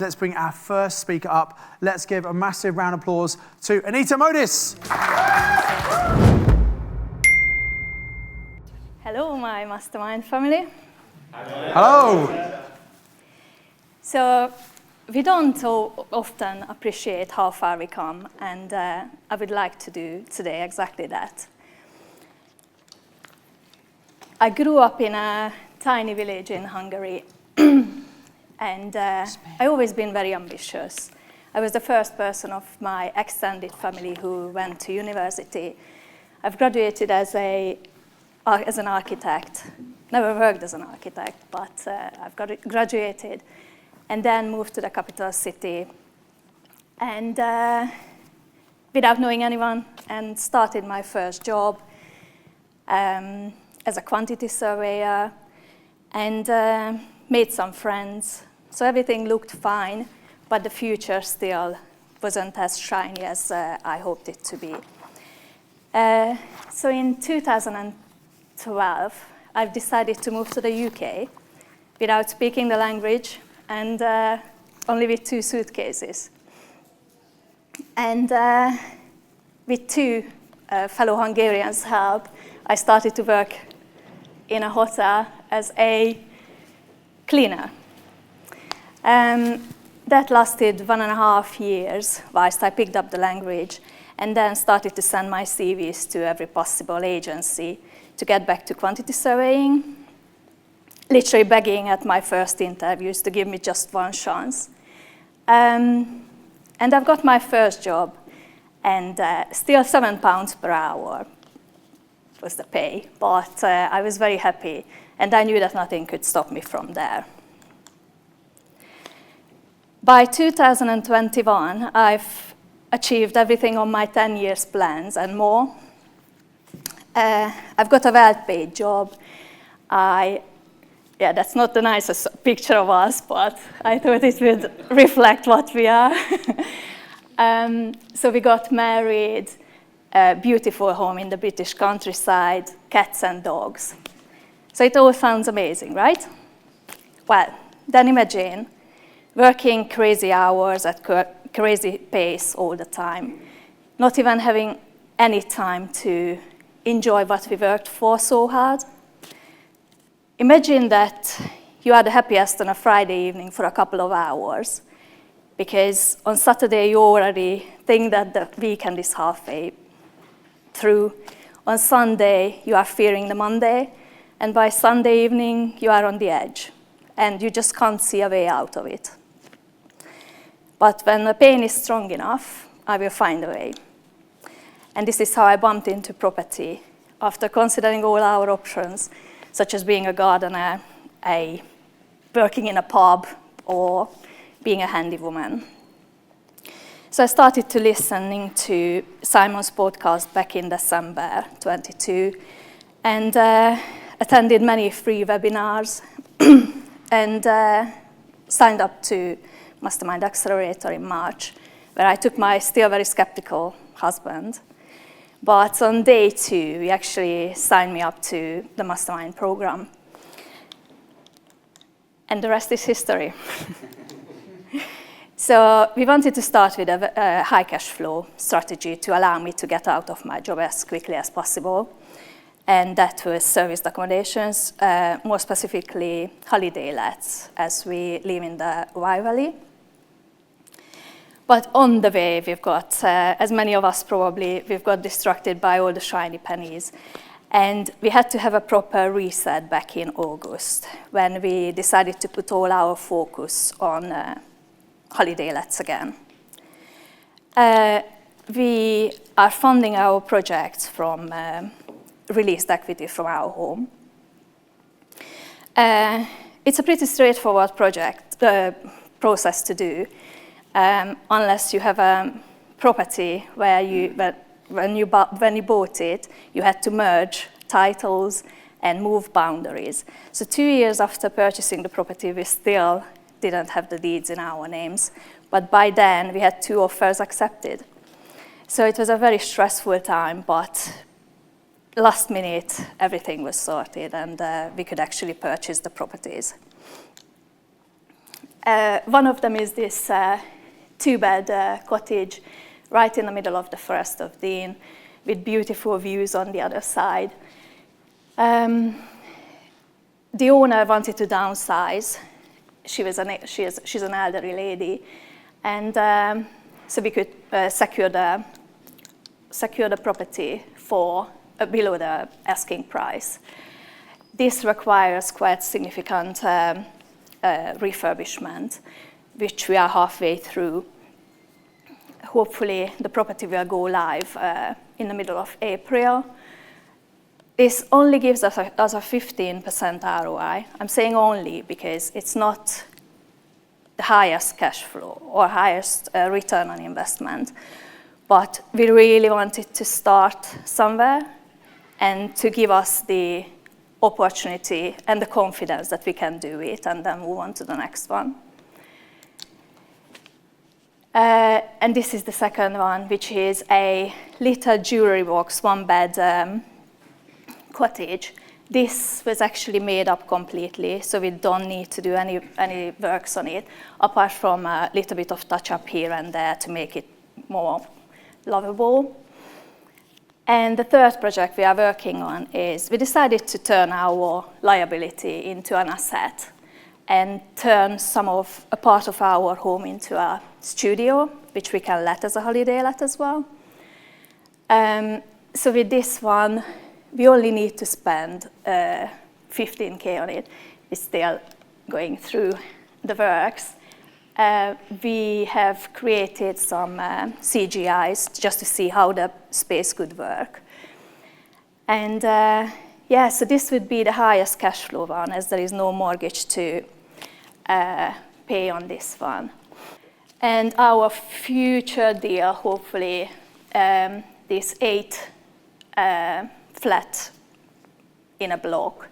Let's bring our first speaker up. Let's give a massive round of applause to Anita Modi. Hello, my mastermind family. Hello. So we don't often appreciate how far we come, and I would like to do today exactly that. I grew up in a tiny village in Hungary. And I've always been very ambitious. I was the first person of my extended family who went to university. I've graduated as an architect. Never worked as an architect, but I've graduated and then moved to the capital city. And without knowing anyone, and started my first job as a quantity surveyor, and made some friends. So everything looked fine, but the future still wasn't as shiny as I hoped it to be. So in 2012, I've decided to move to the UK without speaking the language and only with 2 suitcases. And with 2 fellow Hungarians' help, I started to work in a hotel as a cleaner. That lasted 1.5 years whilst I picked up the language and then started to send my CVs to every possible agency to get back to quantity surveying, literally begging at my first interviews to give me just one chance. And I've got my first job, and still £7 per hour was the pay, but I was very happy, and I knew that nothing could stop me from there. By 2021, I've achieved everything on my 10 years plans and more. I've got a well-paid job. That's not the nicest picture of us, but I thought it would reflect what we are. So we got married, a beautiful home in the British countryside, cats and dogs. So it all sounds amazing, right? Well, then imagine working crazy hours at crazy pace all the time, not even having any time to enjoy what we worked for so hard. Imagine that you are the happiest on a Friday evening for a couple of hours, because on Saturday you already think that the weekend is halfway through. On Sunday you are fearing the Monday, and by Sunday evening you are on the edge, and you just can't see a way out of it. But when the pain is strong enough, I will find a way. And this is how I bumped into property after considering all our options, such as being a gardener, working in a pub, or being a handywoman. So I started to listening to Simon's podcast back in December 22, and attended many free webinars, and signed up to Mastermind Accelerator in March, where I took my still very skeptical husband. But on day 2, he actually signed me up to the Mastermind program. And the rest is history. So we wanted to start with a high cash flow strategy to allow me to get out of my job as quickly as possible. And that was serviced accommodations, more specifically holiday lets, as we live in the Wye Valley. But on the way, we've got, as many of us probably, we've got distracted by all the shiny pennies. And we had to have a proper reset back in August, when we decided to put all our focus on holiday lets again. We are funding our projects from released equity from our home. It's a pretty straightforward process to do, unless you have a property where when you bought it, you had to merge titles and move boundaries. So 2 years after purchasing the property, we still didn't have the deeds in our names, but by then we had 2 offers accepted. So it was a very stressful time, but last minute everything was sorted, and we could actually purchase the properties. One of them is this two-bed cottage right in the middle of the Forest of Dean with beautiful views on the other side. The owner wanted to downsize. She's an elderly lady, and so we could secure the property for below the asking price. This requires quite significant refurbishment, which we are halfway through. Hopefully, the property will go live in the middle of April. This only gives us a 15% ROI. I'm saying only because it's not the highest cash flow or highest return on investment, but we really wanted to start somewhere and to give us the opportunity and the confidence that we can do it and then move on to the next one. And this is the second one, which is a little jewelry box, one-bed cottage. This was actually made up completely, so we don't need to do any works on it, apart from a little bit of touch-up here and there to make it more lovable. And the third project we are working on is we decided to turn our liability into an asset and turn a part of our home into a studio, which we can let as a holiday let as well. So with this one, we only need to spend 15K on it. It's still going through the works. We have created some CGIs just to see how the space could work. And yeah, so this would be the highest cash flow one, as there is no mortgage to pay on this one. And our future deal, hopefully, this 8 flat in a block.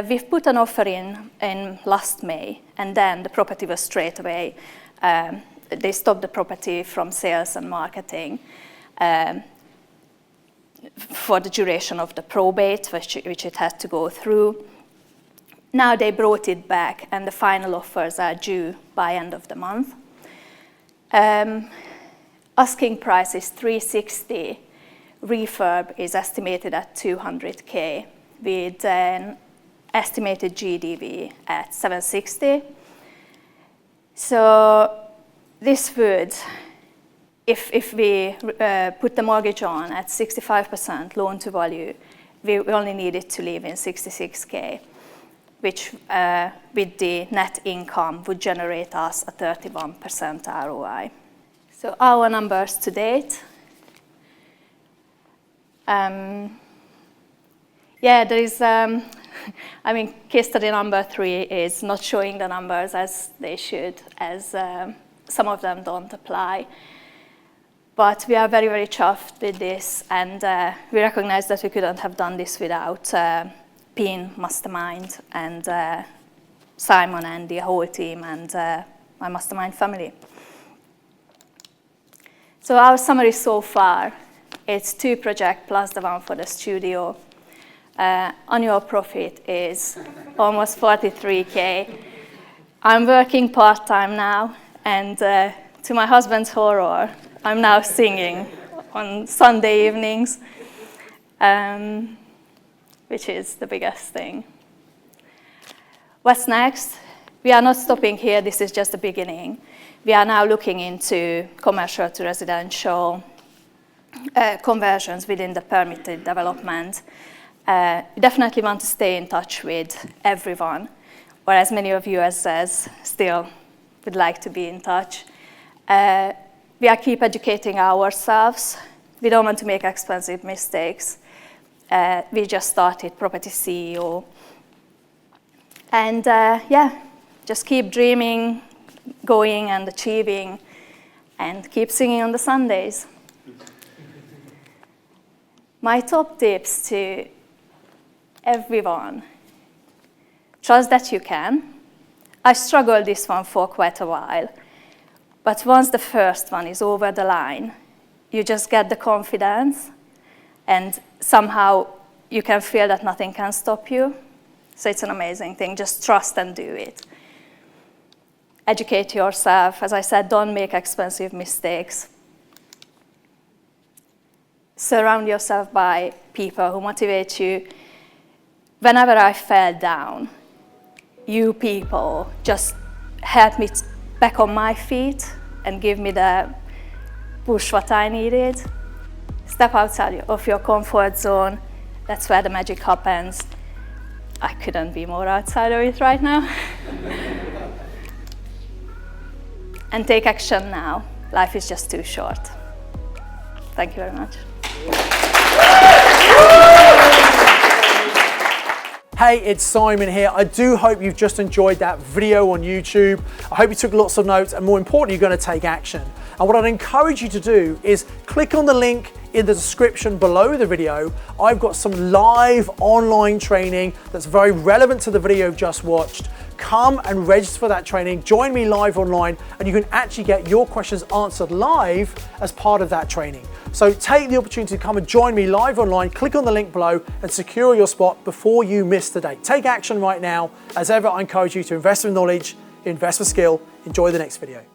We've put an offer in last May, and then the property was straight away. They stopped the property from sales and marketing for the duration of the probate, which it had to go through. Now they brought it back, and the final offers are due by end of the month. Asking price is 360. Refurb is estimated at 200K with an estimated GDV at 760. So this would, if we put the mortgage on at 65% loan to value, we only needed to live in 66K, which with the net income would generate us a 31% ROI. So our numbers to date. Yeah, there is, I mean, case study number 3 is not showing the numbers as they should, as some of them don't apply. But we are very, very chuffed with this, and we recognize that we couldn't have done this without PIN Mastermind and Simon and the whole team and my Mastermind family. So our summary so far, it's 2 projects plus the one for the studio. Annual profit is almost 43K. I'm working part-time now, and to my husband's horror, I'm now singing on Sunday evenings, which is the biggest thing. What's next? We are not stopping here. This is just the beginning. We are now looking into commercial to residential conversions within the permitted development. We definitely want to stay in touch with everyone, or as many of you as still would like to be in touch. We are keep educating ourselves. We don't want to make expensive mistakes. We just started Property CEO. And yeah, just keep dreaming, going and achieving, and keep singing on the Sundays. My top tips to everyone: trust that you can. I struggled this one for quite a while, but once the first one is over the line, you just get the confidence, and somehow you can feel that nothing can stop you. So it's an amazing thing. Just trust and do it. educate yourself. As I said, don't make expensive mistakes. Surround yourself by people who motivate you. Whenever I fell down, you people just helped me back on my feet and give me the push what I needed. Step outside of your comfort zone. That's where the magic happens. I couldn't be more outside of it right now. And take action now. Life is just too short. Thank you very much. Hey, it's Simon here. I do hope you've just enjoyed that video on YouTube. I hope you took lots of notes, and more importantly, you're going to take action. And what I'd encourage you to do is click on the link in the description below the video. I've got some live online training that's very relevant to the video you've just watched. Come and register for that training. Join me live online, and you can actually get your questions answered live as part of that training. So take the opportunity to come and join me live online. Click on the link below and secure your spot before you miss the date. Take action right now. As ever, I encourage you to invest in knowledge, invest for skill. Enjoy the next video.